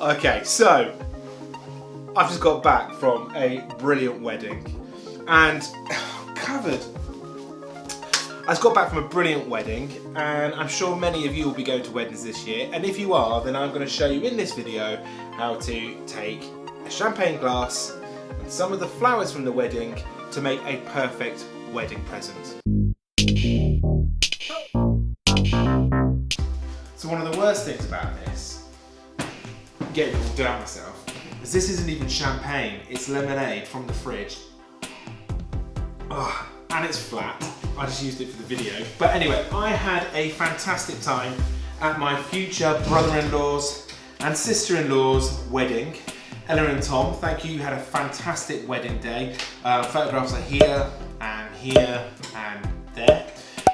Okay, so I've just got back from a brilliant wedding and covered. I just got back from a brilliant wedding and I'm sure many of you will be going to weddings this year, and if you are, then I'm going to show you in this video how to take a champagne glass and some of the flowers from the wedding to make a perfect wedding present. So one of the worst things about this, getting it all down myself, is this isn't even champagne, it's lemonade from the fridge. Oh, and it's flat. I just used it for the video. But anyway, I had a fantastic time at my future brother-in-law's and sister-in-law's wedding. Eleanor and Tom, thank you. You had a fantastic wedding day. Photographs are here and here and there.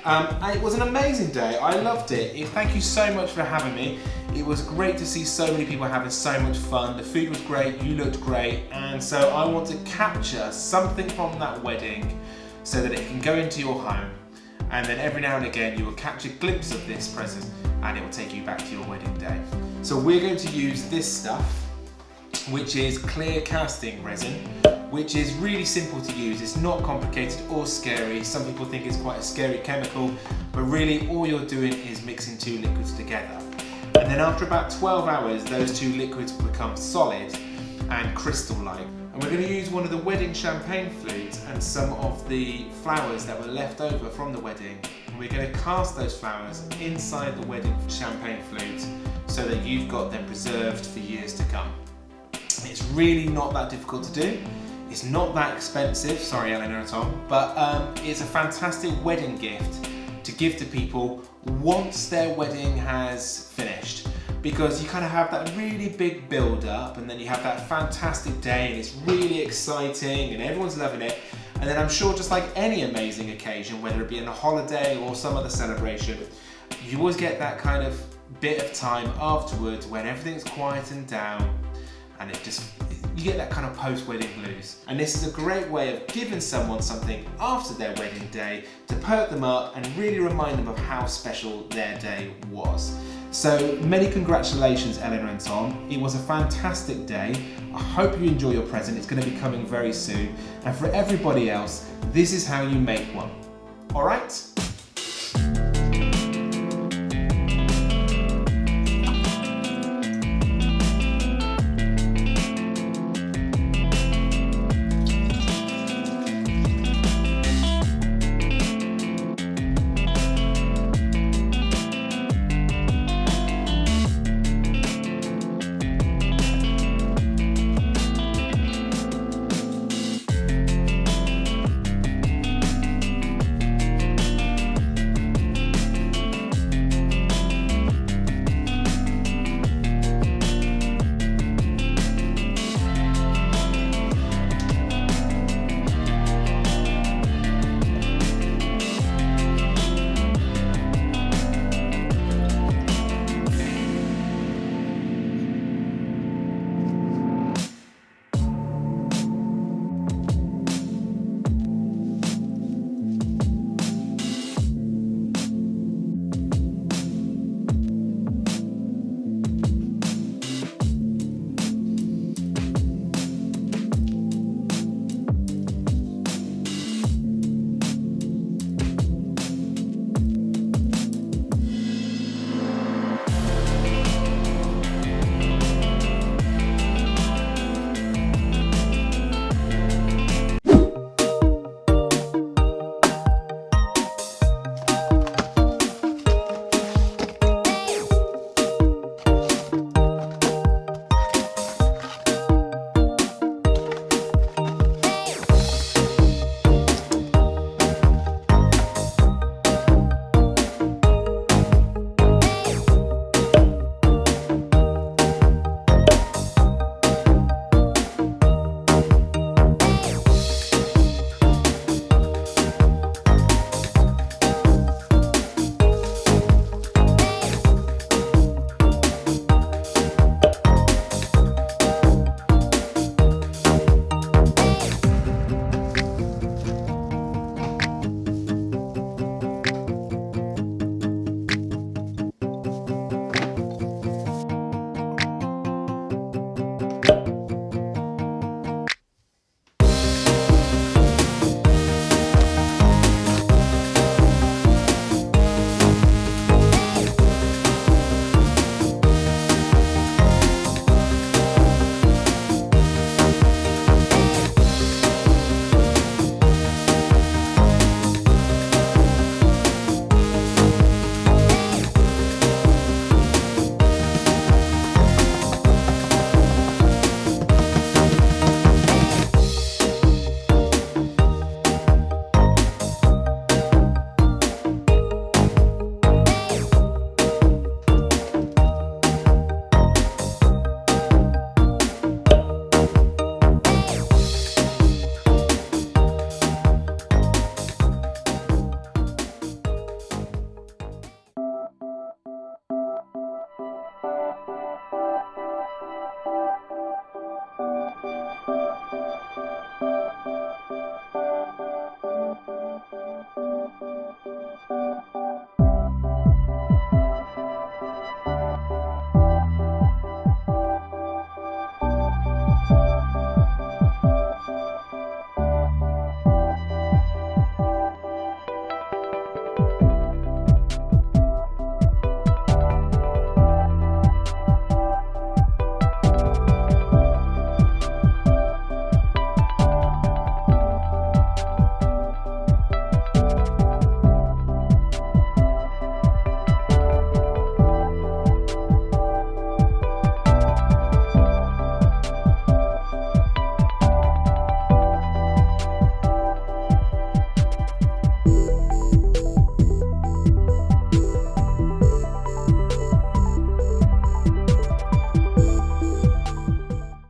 And it was an amazing day. I loved it. Thank you so much for having me. It was great to see so many people having so much fun. The food was great, you looked great, and so I want to capture something from that wedding so that it can go into your home, and then every now and again you will catch a glimpse of this present and it will take you back to your wedding day. So we're going to use this stuff, which is clear casting resin, which is really simple to use. It's not complicated or scary. Some people think it's quite a scary chemical, but really all you're doing is mixing two liquids together. And then after about 12 hours, those two liquids will become solid and crystal-like. And we're going to use one of the wedding champagne flutes and some of the flowers that were left over from the wedding. And we're going to cast those flowers inside the wedding champagne flute so that you've got them preserved for years to come. It's really not that difficult to do. It's not that expensive, sorry Eleanor and Tom, but it's a fantastic wedding gift to give to people once their wedding has finished. Because you kind of have that really big build up and then you have that fantastic day and it's really exciting and everyone's loving it. And then I'm sure just like any amazing occasion, whether it be on a holiday or some other celebration, you always get that kind of bit of time afterwards when everything's quietened down and you get that kind of post-wedding blues. And this is a great way of giving someone something after their wedding day to perk them up and really remind them of how special their day was. So many congratulations Eleanor and Tom. It was a fantastic day. I hope you enjoy your present. It's going to be coming very soon. And for everybody else, this is how you make one. All right?